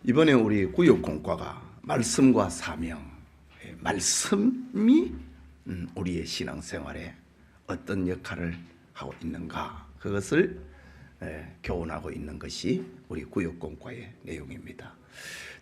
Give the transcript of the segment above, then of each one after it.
이번에 우리 구역공과가 말씀과 사명, 말씀이 우리의 신앙생활에 어떤 역할을 하고 있는가, 그것을 교훈하고 있는 것이 우리 구역공과의 내용입니다.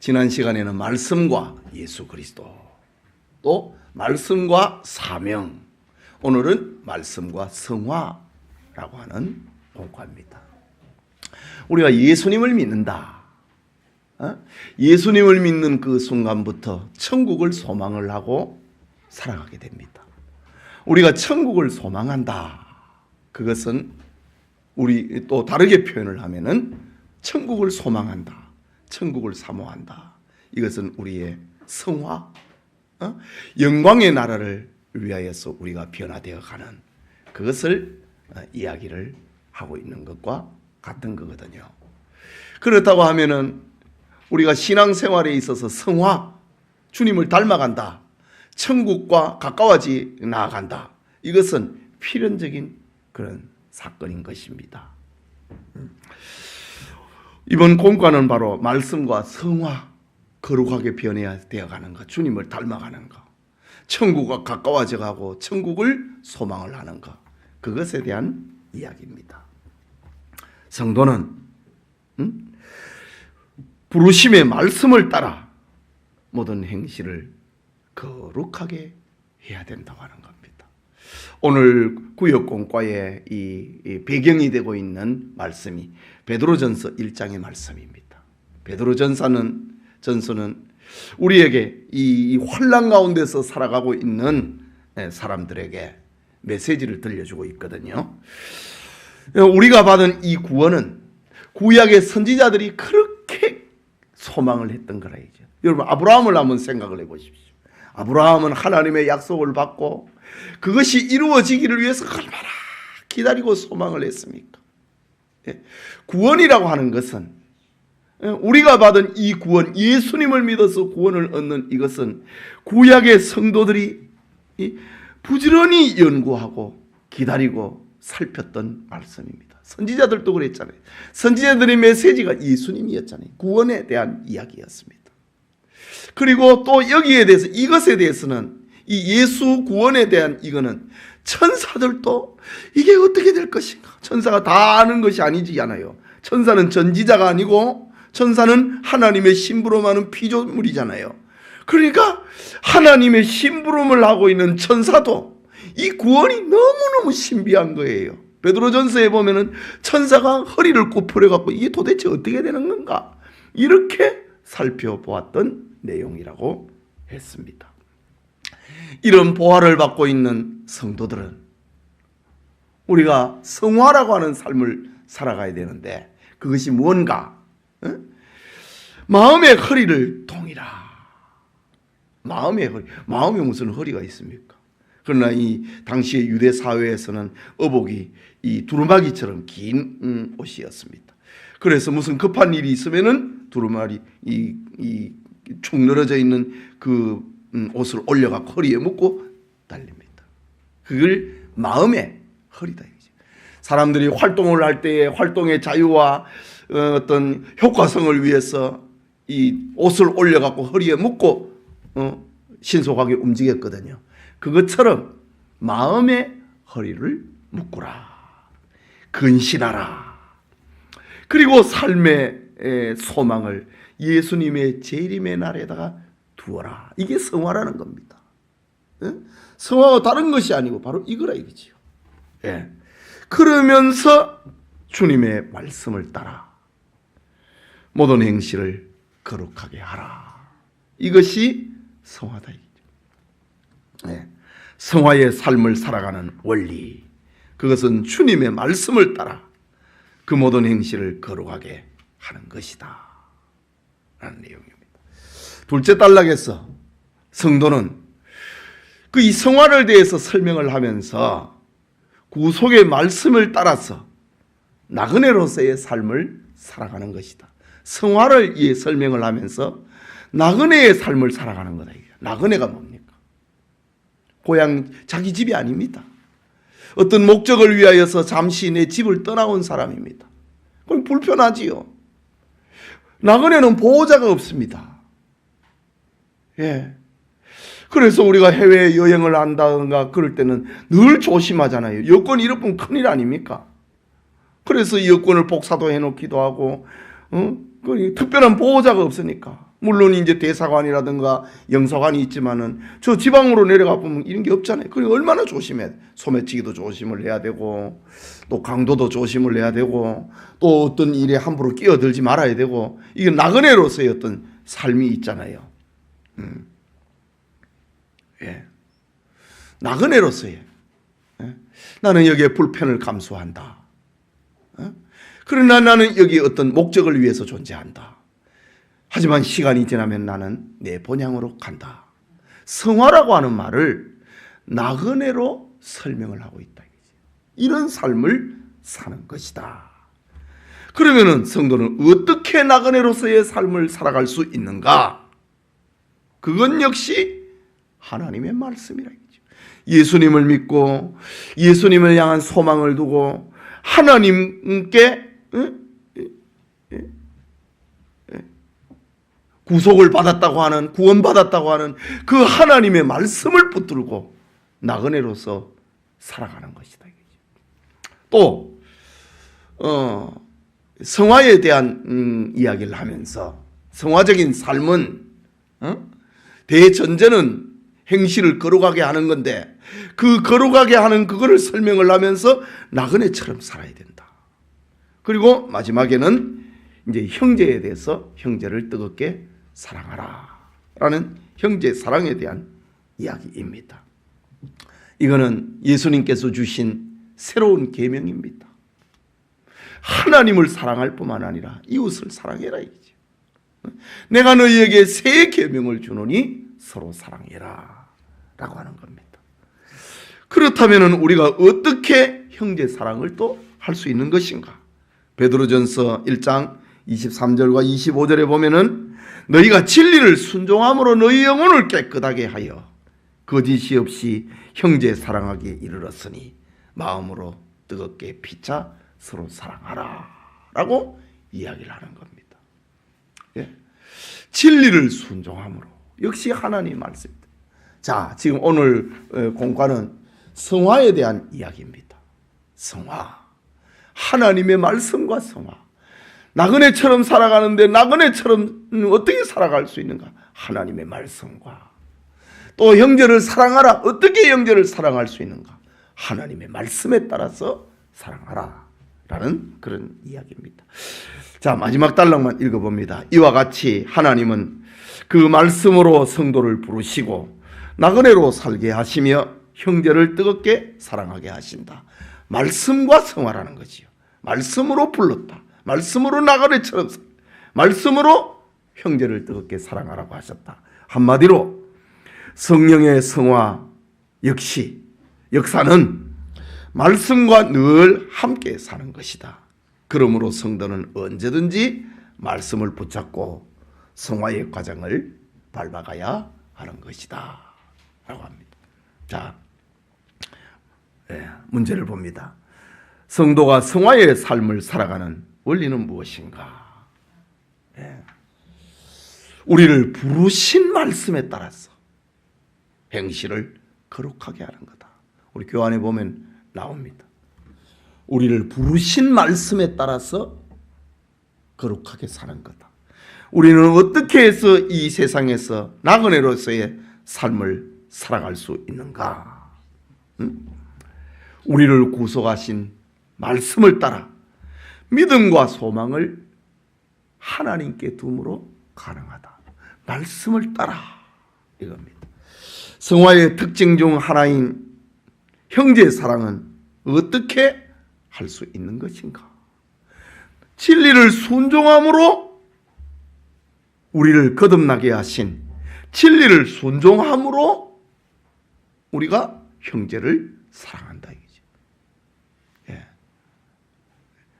지난 시간에는 말씀과 예수 그리스도, 또 말씀과 사명, 오늘은 말씀과 성화라고 하는 공과입니다. 우리가 예수님을 믿는다. 예수님을 믿는 그 순간부터 천국을 소망을 하고 살아가게 됩니다. 우리가 천국을 소망한다. 그것은 우리 또 다르게 표현을 하면은 천국을 소망한다. 천국을 사모한다. 이것은 우리의 성화, 영광의 나라를 위하여서 우리가 변화되어 가는 그것을 이야기를 하고 있는 것과 같은 거거든요. 그렇다고 하면은 우리가 신앙생활에 있어서 성화, 주님을 닮아간다, 천국과 가까워지 나아간다, 이것은 필연적인 그런 사건인 것입니다. 이번 공과는 바로 말씀과 성화, 거룩하게 변해야 가는 것, 주님을 닮아가는 것, 천국과 가까워져 가고 천국을 소망을 하는 것, 그것에 대한 이야기입니다. 성도는 부르심의 말씀을 따라 모든 행실을 거룩하게 해야 된다고 하는 겁니다. 오늘 구역공과의 이 배경이 되고 있는 말씀이 베드로전서 1장의 말씀입니다. 베드로전서는 우리에게 이 환난 가운데서 살아가고 있는 사람들에게 메시지를 들려주고 있거든요. 우리가 받은 이 구원은 구약의 선지자들이 그렇게 소망을 했던 거라이죠. 여러분, 아브라함을 한번 생각을 해보십시오. 아브라함은 하나님의 약속을 받고 그것이 이루어지기를 위해서 얼마나 기다리고 소망을 했습니까? 구원이라고 하는 것은, 우리가 받은 이 구원, 예수님을 믿어서 구원을 얻는 이것은 구약의 성도들이 부지런히 연구하고 기다리고 살폈던 말씀입니다. 선지자들도 그랬잖아요. 선지자들의 메시지가 예수님이었잖아요. 구원에 대한 이야기였습니다. 그리고 또 여기에 대해서, 이것에 대해서는, 이 예수 구원에 대한 이거는 천사들도 이게 어떻게 될 것인가, 천사가 다 아는 것이 아니잖아요. 천사는 전지자가 아니고 천사는 하나님의 심부름하는 피조물이잖아요. 그러니까 하나님의 심부름을 하고 있는 천사도 이 구원이 너무너무 신비한 거예요. 베드로전서에 보면은 천사가 허리를 굽혀려 갖고 이게 도대체 어떻게 되는 건가, 이렇게 살펴보았던 내용이라고 했습니다. 이런 보화를 받고 있는 성도들은 우리가 성화라고 하는 삶을 살아가야 되는데, 그것이 뭔가? 마음의 허리를 동이라. 마음의 허리. 마음에 무슨 허리가 있습니까? 그러나 이 당시의 유대 사회에서는 어복이 이 두루마기처럼 긴 옷이었습니다. 그래서 무슨 급한 일이 있으면은 두루마리 축 늘어져 있는 그 옷을 올려갖고 허리에 묶고 달립니다. 그걸 마음의 허리다. 사람들이 활동을 할 때에 활동의 자유와 어떤 효과성을 위해서 이 옷을 올려갖고 허리에 묶고 신속하게 움직였거든요. 그것처럼 마음의 허리를 묶으라, 근신하라. 그리고 삶의 소망을 예수님의 재림의 날에다가 두어라. 이게 성화라는 겁니다. 성화가 다른 것이 아니고 바로 이거라 이거지요. 그러면서 주님의 말씀을 따라 모든 행실을 거룩하게 하라. 이것이 성화다. 성화의 삶을 살아가는 원리, 그것은 주님의 말씀을 따라 그 모든 행실을 거룩하게 하는 것이다 라는 내용입니다. 둘째 단락에서 성도는 그 이 성화를 대해서 설명을 하면서 구속의 말씀을 따라서 나그네로서의 삶을 살아가는 것이다. 성화를 설명을 하면서 나그네의 삶을 살아가는 거다. 나그네가 뭡니까? 고향, 자기 집이 아닙니다. 어떤 목적을 위하여서 잠시 내 집을 떠나온 사람입니다. 그럼 불편하지요. 나그네는 보호자가 없습니다. 예. 그래서 우리가 해외 여행을 한다든가 그럴 때는 늘 조심하잖아요. 여권 잃어버리면 큰일 아닙니까? 그래서 여권을 복사도 해놓기도 하고, 특별한 보호자가 없으니까. 물론 이제 대사관이라든가 영사관이 있지만은 저 지방으로 내려가 보면 이런 게 없잖아요. 그러니까 얼마나 조심해. 소매치기도 조심을 해야 되고, 또 강도도 조심을 해야 되고, 또 어떤 일에 함부로 끼어들지 말아야 되고, 이게 나그네로서의 어떤 삶이 있잖아요. 예. 나그네로서의. 예? 나는 여기에 불편을 감수한다. 그러나 나는 여기 어떤 목적을 위해서 존재한다. 하지만 시간이 지나면 나는 내 본향으로 간다. 성화라고 하는 말을 나그네로 설명을 하고 있다. 이런 삶을 사는 것이다. 그러면은 성도는 어떻게 나그네로서의 삶을 살아갈 수 있는가? 그건 역시 하나님의 말씀이라. 예수님을 믿고 예수님을 향한 소망을 두고 하나님께 구속을 받았다고 하는, 구원받았다고 하는 그 하나님의 말씀을 붙들고 나그네로서 살아가는 것이다. 또 성화에 대한 이야기를 하면서 성화적인 삶은 대전제는 행실을 거룩하게 하는 건데 그 거룩하게 하는 그거를 설명을 하면서 나그네처럼 살아야 된다. 그리고 마지막에는 이제 형제에 대해서 형제를 뜨겁게 사랑하라 라는 형제 사랑에 대한 이야기입니다. 이거는 예수님께서 주신 새로운 계명입니다. 하나님을 사랑할 뿐만 아니라 이웃을 사랑해라 이거죠. 내가 너희에게 새 계명을 주노니 서로 사랑해라 라고 하는 겁니다. 그렇다면 우리가 어떻게 형제 사랑을 또 할 수 있는 것인가? 베드로전서 1장 23절과 25절에 보면은 너희가 진리를 순종함으로 너희 영혼을 깨끗하게 하여 거짓이 없이 형제 사랑하기에 이르렀으니 마음으로 뜨겁게 피차 서로 사랑하라 라고 이야기를 하는 겁니다. 예? 진리를 순종함으로 역시 하나님 말씀입니다. 자, 지금 오늘 공과는 성화에 대한 이야기입니다. 성화, 하나님의 말씀과 성화. 나그네처럼 살아가는데 나그네처럼 어떻게 살아갈 수 있는가? 하나님의 말씀과 또 형제를 사랑하라. 어떻게 형제를 사랑할 수 있는가? 하나님의 말씀에 따라서 사랑하라 라는 그런 이야기입니다. 자, 마지막 단락만 읽어봅니다. 이와 같이 하나님은 그 말씀으로 성도를 부르시고 나그네로 살게 하시며 형제를 뜨겁게 사랑하게 하신다. 말씀과 성화라는 거지요. 말씀으로 불렀다. 말씀으로 나그네처럼, 말씀으로 형제를 뜨겁게 사랑하라고 하셨다. 한마디로 성령의 성화 역시 역사는 말씀과 늘 함께 사는 것이다. 그러므로 성도는 언제든지 말씀을 붙잡고 성화의 과정을 밟아가야 하는 것이다 라고 합니다. 자, 문제를 봅니다. 성도가 성화의 삶을 살아가는 원리는 무엇인가? 우리를 부르신 말씀에 따라서 행실을 거룩하게 하는 거다. 우리 교환에 보면 나옵니다. 우리를 부르신 말씀에 따라서 거룩하게 사는 거다. 우리는 어떻게 해서 이 세상에서 나그네로서의 삶을 살아갈 수 있는가? 우리를 구속하신 말씀을 따라 믿음과 소망을 하나님께 둠으로 가능하다. 말씀을 따라 이겁니다. 성화의 특징 중 하나인 형제 사랑은 어떻게 할 수 있는 것인가? 진리를 순종함으로 우리를 거듭나게 하신 진리를 순종함으로 우리가 형제를 사랑한다 이거죠. 예.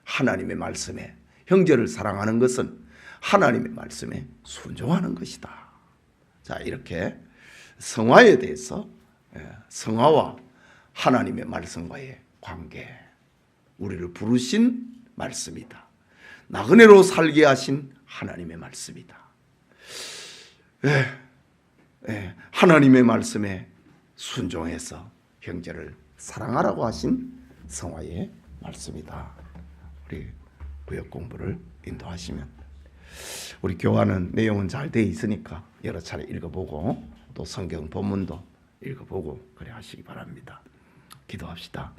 하나님의 말씀에 형제를 사랑하는 것은 하나님의 말씀에 순종하는 것이다. 자, 이렇게 성화에 대해서 성화와 하나님의 말씀과의 관계, 우리를 부르신 말씀이다. 나그네로 살게 하신 하나님의 말씀이다. 하나님의 말씀에 순종해서 형제를 사랑하라고 하신 성화의 말씀이다. 우리 구역 공부를 인도하시면, 우리 교화는 내용은 잘 돼 있으니까 여러 차례 읽어보고 또 성경 본문도 읽어보고 그래 하시기 바랍니다. 기도합시다.